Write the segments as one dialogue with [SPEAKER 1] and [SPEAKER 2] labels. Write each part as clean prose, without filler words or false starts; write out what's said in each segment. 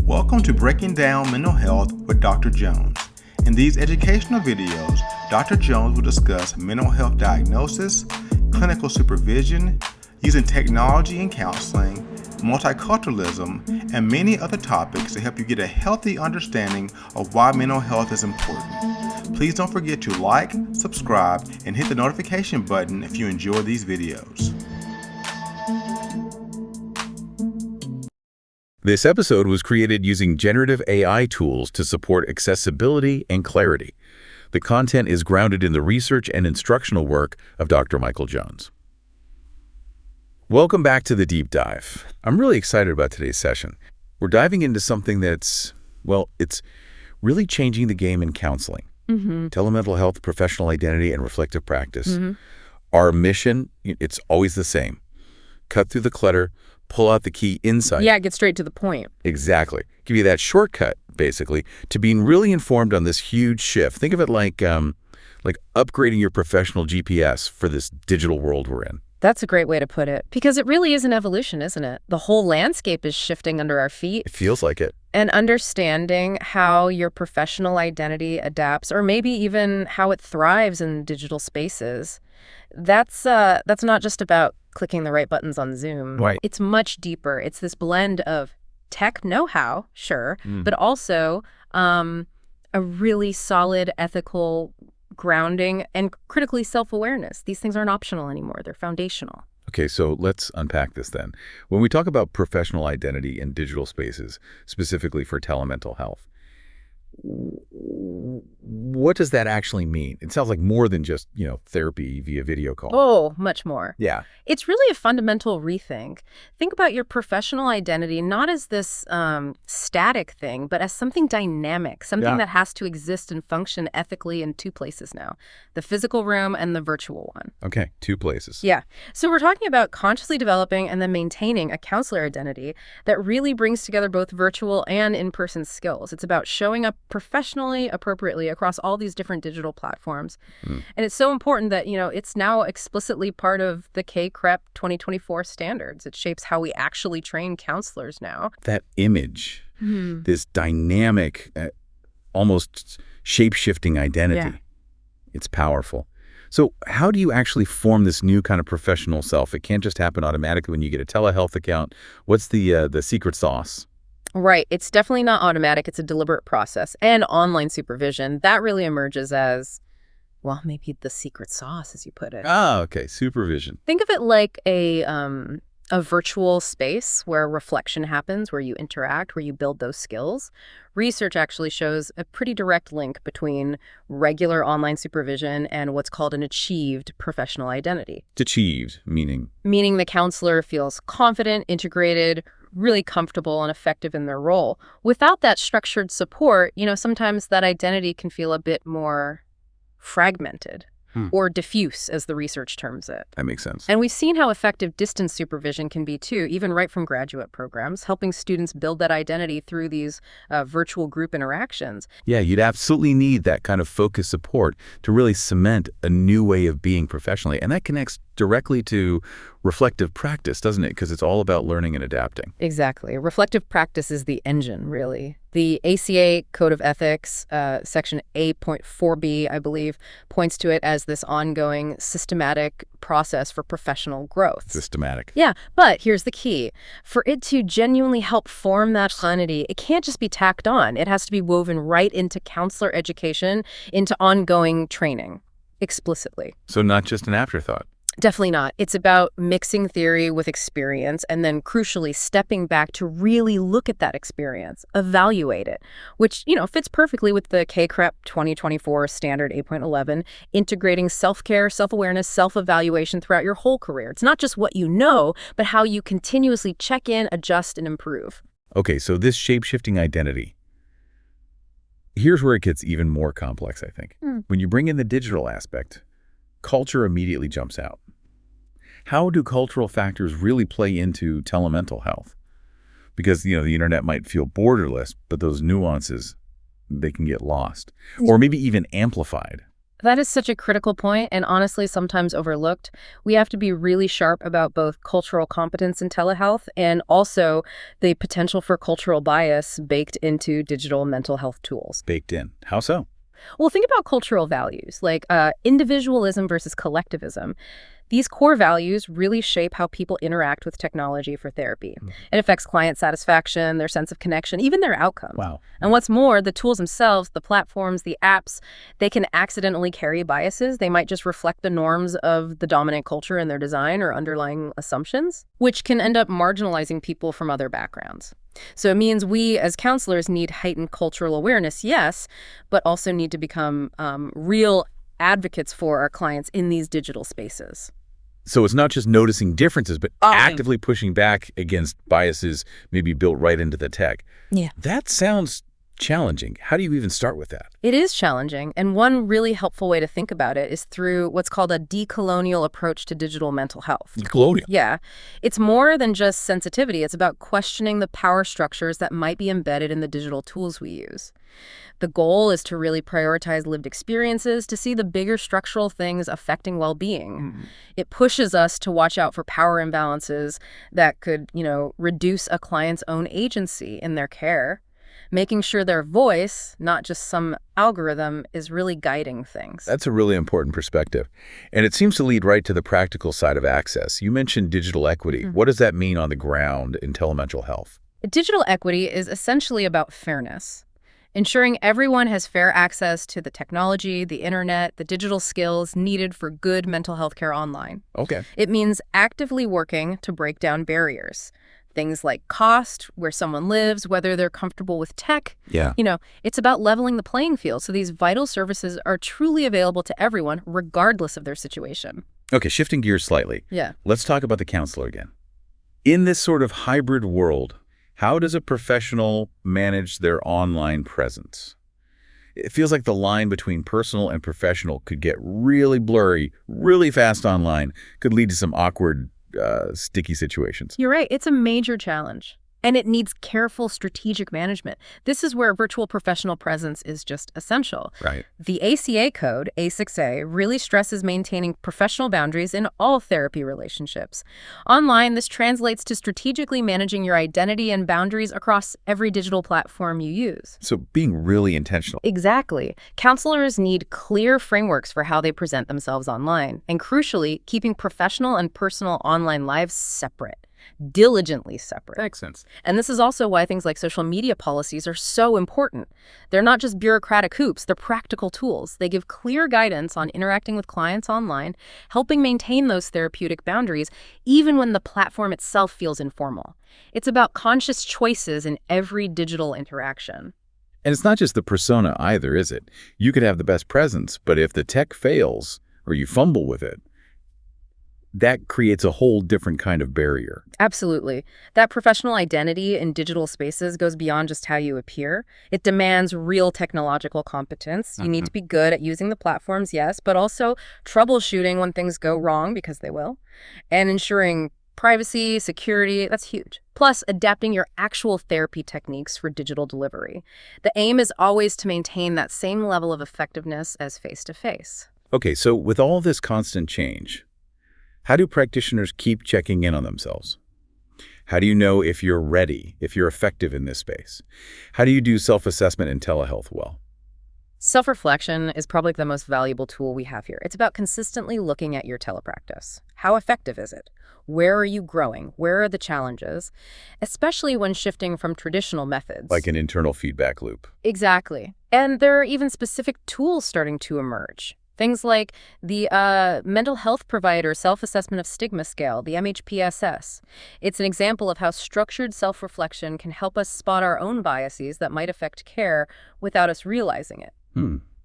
[SPEAKER 1] Welcome to Breaking Down Mental Health with Dr. Jones. In these educational videos, Dr. Jones will discuss mental health diagnosis, clinical supervision, using technology in counseling, multiculturalism, and many other topics to help you get a healthy understanding of why mental health is important. Please don't forget to like, subscribe, and hit the notification button if you enjoy these videos.
[SPEAKER 2] This episode was created using generative AI tools to support accessibility and clarity. The content is grounded in the research and instructional work of Dr. Michael Jones. Welcome back to the deep dive. I'm really excited about today's session. We're diving into something that's, it's really changing the game in counseling. Telemental health, professional identity, and reflective practice. Our mission, it's always the same. Cut through the clutter, pull out the key insight.
[SPEAKER 3] Yeah, get straight to the point.
[SPEAKER 2] Exactly. Give you that shortcut, basically, to being really informed on this huge shift. Think of it like upgrading your professional GPS for this digital world we're in.
[SPEAKER 3] That's a great way to put it, because it really is an evolution, isn't it? The whole landscape is shifting under our feet.
[SPEAKER 2] It feels like it.
[SPEAKER 3] And understanding how your professional identity adapts, or maybe even how it thrives in digital spaces, that's not just about clicking the right buttons on Zoom.
[SPEAKER 2] Right.
[SPEAKER 3] It's much deeper. It's this blend of tech know-how, sure, but also a really solid ethical grounding and critically self-awareness. These things aren't optional anymore. They're foundational.
[SPEAKER 2] Okay, so let's unpack this then. When we talk about professional identity in digital spaces, specifically for telemental health, what does that actually mean? It sounds like more than just, therapy via video call.
[SPEAKER 3] Oh, much more.
[SPEAKER 2] Yeah.
[SPEAKER 3] It's really a fundamental rethink. Think about your professional identity not as this static thing, but as something dynamic, something that has to exist and function ethically in two places now, the physical room and the virtual one.
[SPEAKER 2] Okay, two places.
[SPEAKER 3] Yeah. So we're talking about consciously developing and then maintaining a counselor identity that really brings together both virtual and in-person skills. It's about showing up professionally, appropriately across all these different digital platforms. And it's so important that, it's now explicitly part of the CACREP 2024 standards. It shapes how we actually train counselors now.
[SPEAKER 2] That image, this dynamic, almost shape-shifting identity, it's powerful. So how do you actually form this new kind of professional self? It can't just happen automatically when you get a telehealth account. What's the secret sauce?
[SPEAKER 3] Right. It's definitely not automatic. It's a deliberate process. And online supervision, that really emerges as, maybe the secret sauce, as you put it.
[SPEAKER 2] Ah, okay. Supervision.
[SPEAKER 3] Think of it like a virtual space where reflection happens, where you interact, where you build those skills. Research actually shows a pretty direct link between regular online supervision and what's called an achieved professional identity.
[SPEAKER 2] Achieved, meaning?
[SPEAKER 3] Meaning the counselor feels confident, integrated, really comfortable and effective in their role. Without that structured support, sometimes that identity can feel a bit more fragmented or diffuse, as the research terms it.
[SPEAKER 2] That makes sense.
[SPEAKER 3] And we've seen how effective distance supervision can be, too, even right from graduate programs, helping students build that identity through these virtual group interactions.
[SPEAKER 2] Yeah, you'd absolutely need that kind of focused support to really cement a new way of being professionally. And that connects directly to reflective practice, doesn't it? Because it's all about learning and adapting.
[SPEAKER 3] Exactly. Reflective practice is the engine, really. The ACA Code of Ethics, Section 8.4b, I believe, points to it as this ongoing systematic process for professional growth.
[SPEAKER 2] Systematic.
[SPEAKER 3] Yeah, but here's the key. For it to genuinely help form that identity, it can't just be tacked on. It has to be woven right into counselor education, into ongoing training, explicitly.
[SPEAKER 2] So not just an afterthought.
[SPEAKER 3] Definitely not. It's about mixing theory with experience and then crucially stepping back to really look at that experience, evaluate it, which, fits perfectly with the CACREP 2024 standard 8.11, integrating self-care, self-awareness, self-evaluation throughout your whole career. It's not just what you know, but how you continuously check in, adjust, and improve.
[SPEAKER 2] Okay, so this shape-shifting identity, here's where it gets even more complex, I think. When you bring in the digital aspect, culture immediately jumps out. How do cultural factors really play into telemental health? Because, the internet might feel borderless, but those nuances, they can get lost or maybe even amplified.
[SPEAKER 3] That is such a critical point, and honestly, sometimes overlooked. We have to be really sharp about both cultural competence in telehealth and also the potential for cultural bias baked into digital mental health tools.
[SPEAKER 2] Baked in. How so?
[SPEAKER 3] Well, think about cultural values like individualism versus collectivism. These core values really shape how people interact with technology for therapy. It affects client satisfaction, their sense of connection, even their outcome.
[SPEAKER 2] Wow.
[SPEAKER 3] And what's more, the tools themselves, the platforms, the apps, they can accidentally carry biases. They might just reflect the norms of the dominant culture in their design or underlying assumptions, which can end up marginalizing people from other backgrounds. So it means we as counselors need heightened cultural awareness, yes, but also need to become real advocates for our clients in these digital spaces.
[SPEAKER 2] So it's not just noticing differences, but actively pushing back against biases maybe built right into the tech.
[SPEAKER 3] Yeah.
[SPEAKER 2] That sounds challenging. How do you even start with that?
[SPEAKER 3] It is challenging, and one really helpful way to think about it is through what's called a decolonial approach to digital mental health.
[SPEAKER 2] Colonial.
[SPEAKER 3] Yeah. It's more than just sensitivity. It's about questioning the power structures that might be embedded in the digital tools we use. The goal is to really prioritize lived experiences, to see the bigger structural things affecting well-being. It pushes us to watch out for power imbalances that could, reduce a client's own agency in their care, making sure their voice, not just some algorithm, is really guiding things.
[SPEAKER 2] That's a really important perspective. And it seems to lead right to the practical side of access. You mentioned digital equity. What does that mean on the ground in telemental health?
[SPEAKER 3] Digital equity is essentially about fairness. Ensuring everyone has fair access to the technology, the internet, the digital skills needed for good mental health care online.
[SPEAKER 2] Okay.
[SPEAKER 3] It means actively working to break down barriers. Things like cost, where someone lives, whether they're comfortable with tech.
[SPEAKER 2] Yeah.
[SPEAKER 3] It's about leveling the playing field so these vital services are truly available to everyone, regardless of their situation.
[SPEAKER 2] Okay, shifting gears slightly.
[SPEAKER 3] Yeah.
[SPEAKER 2] Let's talk about the counselor again. In this sort of hybrid world, how does a professional manage their online presence? It feels like the line between personal and professional could get really blurry, really fast online, could lead to some awkward, sticky situations.
[SPEAKER 3] You're right. It's a major challenge. And it needs careful strategic management. This is where virtual professional presence is just essential.
[SPEAKER 2] Right.
[SPEAKER 3] The ACA code, A6A, really stresses maintaining professional boundaries in all therapy relationships. Online, this translates to strategically managing your identity and boundaries across every digital platform you use.
[SPEAKER 2] So being really intentional.
[SPEAKER 3] Exactly. Counselors need clear frameworks for how they present themselves online, and crucially, keeping professional and personal online lives separate. Diligently separate.
[SPEAKER 2] Makes sense.
[SPEAKER 3] And this is also why things like social media policies are so important. They're not just bureaucratic hoops, they're practical tools. They give clear guidance on interacting with clients online, helping maintain those therapeutic boundaries, even when the platform itself feels informal. It's about conscious choices in every digital interaction.
[SPEAKER 2] And it's not just the persona either, is it? You could have the best presence, but if the tech fails or you fumble with it, that creates a whole different kind of barrier.
[SPEAKER 3] Absolutely. That professional identity in digital spaces goes beyond just how you appear. It demands real technological competence. You need to be good at using the platforms, yes, but also troubleshooting when things go wrong, because they will, and ensuring privacy, security, that's huge. Plus, adapting your actual therapy techniques for digital delivery. The aim is always to maintain that same level of effectiveness as face-to-face.
[SPEAKER 2] Okay, so with all this constant change, how do practitioners keep checking in on themselves? How do you know if you're ready, if you're effective in this space? How do you do self-assessment in telehealth well?
[SPEAKER 3] Self-reflection is probably the most valuable tool we have here. It's about consistently looking at your telepractice. How effective is it? Where are you growing? Where are the challenges? Especially when shifting from traditional methods.
[SPEAKER 2] Like an internal feedback loop.
[SPEAKER 3] Exactly. And there are even specific tools starting to emerge. Things like the mental health provider self-assessment of stigma scale, the MHPSS. It's an example of how structured self-reflection can help us spot our own biases that might affect care without us realizing it.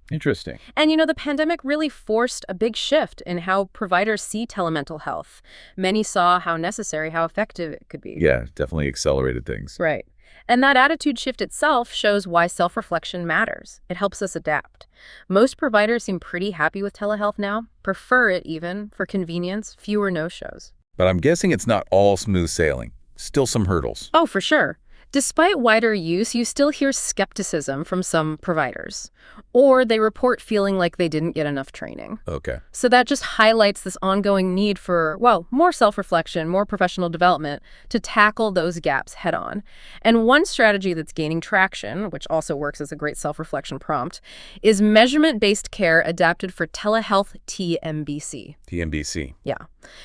[SPEAKER 2] Interesting.
[SPEAKER 3] And the pandemic really forced a big shift in how providers see telemental health. Many saw how necessary, how effective it could be.
[SPEAKER 2] Yeah, definitely accelerated things.
[SPEAKER 3] Right. And that attitude shift itself shows why self-reflection matters. It helps us adapt. Most providers seem pretty happy with telehealth now, prefer it even for convenience, fewer no-shows.
[SPEAKER 2] But I'm guessing it's not all smooth sailing. Still some hurdles.
[SPEAKER 3] Oh, for sure. Despite wider use, you still hear skepticism from some providers, or they report feeling like they didn't get enough training.
[SPEAKER 2] Okay.
[SPEAKER 3] So that just highlights this ongoing need for, well, more self-reflection, more professional development to tackle those gaps head on. And one strategy that's gaining traction, which also works as a great self-reflection prompt, is measurement-based care adapted for telehealth TMBC.
[SPEAKER 2] TMBC.
[SPEAKER 3] Yeah.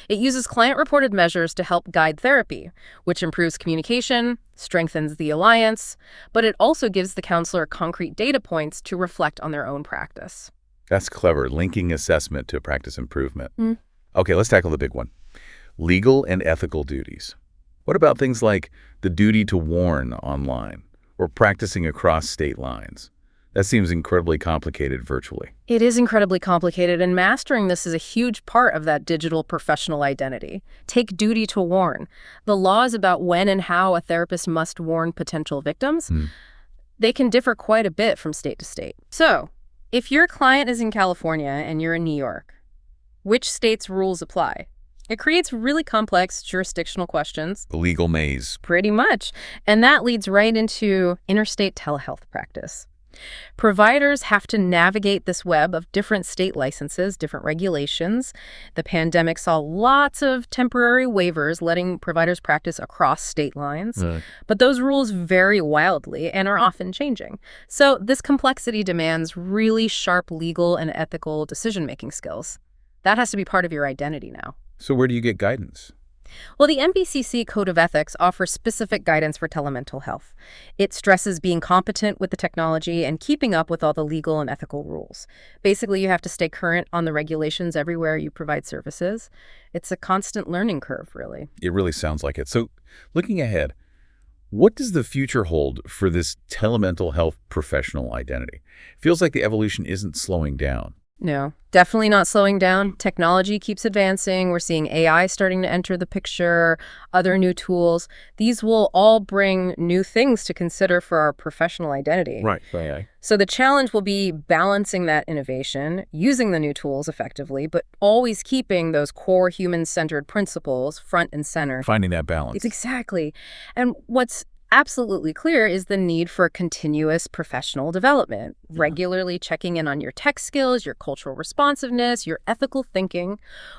[SPEAKER 3] It uses client-reported measures to help guide therapy, which improves communication, strengthens the alliance, but it also gives the counselor concrete data points to reflect on their own practice.
[SPEAKER 2] That's clever, linking assessment to practice improvement.
[SPEAKER 3] Mm.
[SPEAKER 2] Okay, let's tackle the big one. Legal and ethical duties. What about things like the duty to warn online or practicing across state lines? That seems incredibly complicated virtually.
[SPEAKER 3] It is incredibly complicated, and mastering this is a huge part of that digital professional identity. Take duty to warn. The laws about when and how a therapist must warn potential victims, they can differ quite a bit from state to state. So, if your client is in California and you're in New York, which state's rules apply? It creates really complex jurisdictional questions.
[SPEAKER 2] The legal maze.
[SPEAKER 3] Pretty much. And that leads right into interstate telehealth practice. Providers have to navigate this web of different state licenses, different regulations. The pandemic saw lots of temporary waivers letting providers practice across state lines. But those rules vary wildly and are often changing. So this complexity demands really sharp legal and ethical decision-making skills. That has to be part of your identity now.
[SPEAKER 2] So where do you get guidance?
[SPEAKER 3] Well, the MPCC Code of Ethics offers specific guidance for telemental health. It stresses being competent with the technology and keeping up with all the legal and ethical rules. Basically, you have to stay current on the regulations everywhere you provide services. It's a constant learning curve, really.
[SPEAKER 2] It really sounds like it. So looking ahead, what does the future hold for this telemental health professional identity? It feels like the evolution isn't slowing down.
[SPEAKER 3] No, definitely not slowing down. Technology keeps advancing. We're seeing AI starting to enter the picture, other new tools. These will all bring new things to consider for our professional identity.
[SPEAKER 2] Right. AI.
[SPEAKER 3] So the challenge will be balancing that innovation, using the new tools effectively, but always keeping those core human-centered principles front and center.
[SPEAKER 2] Finding that balance.
[SPEAKER 3] Exactly. And what's absolutely clear is the need for continuous professional development, regularly checking in on your tech skills, your cultural responsiveness, your ethical thinking.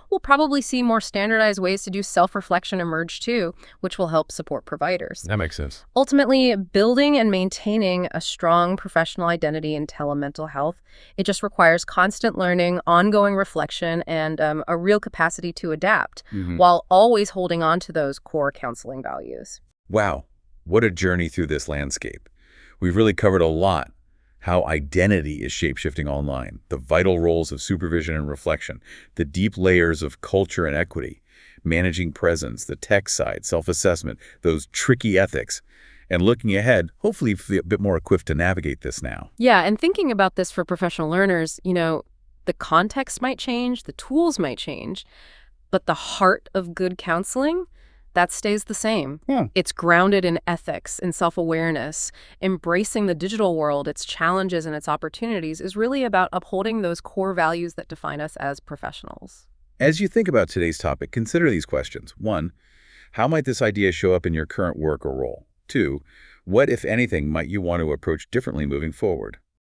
[SPEAKER 3] We'll probably see more standardized ways to do self-reflection emerge too, which will help support providers.
[SPEAKER 2] That makes sense.
[SPEAKER 3] Ultimately, building and maintaining a strong professional identity in telemental health, it just requires constant learning, ongoing reflection, and a real capacity to adapt while always holding on to those core counseling values.
[SPEAKER 2] Wow. What a journey through this landscape. We've really covered a lot. How identity is shape-shifting online, the vital roles of supervision and reflection, the deep layers of culture and equity, managing presence, the tech side, self-assessment, those tricky ethics, and looking ahead, hopefully feel a bit more equipped to navigate this now.
[SPEAKER 3] Yeah, and thinking about this for professional learners, the context might change, the tools might change, but the heart of good counseling, that stays the same. It's grounded in ethics and self-awareness. Embracing the digital world, its challenges and its opportunities is really about upholding those core values that define us as professionals.
[SPEAKER 2] As you think about today's topic, consider these questions. 1, how might this idea show up in your current work or role? 2, what, if anything, might you want to approach differently moving forward?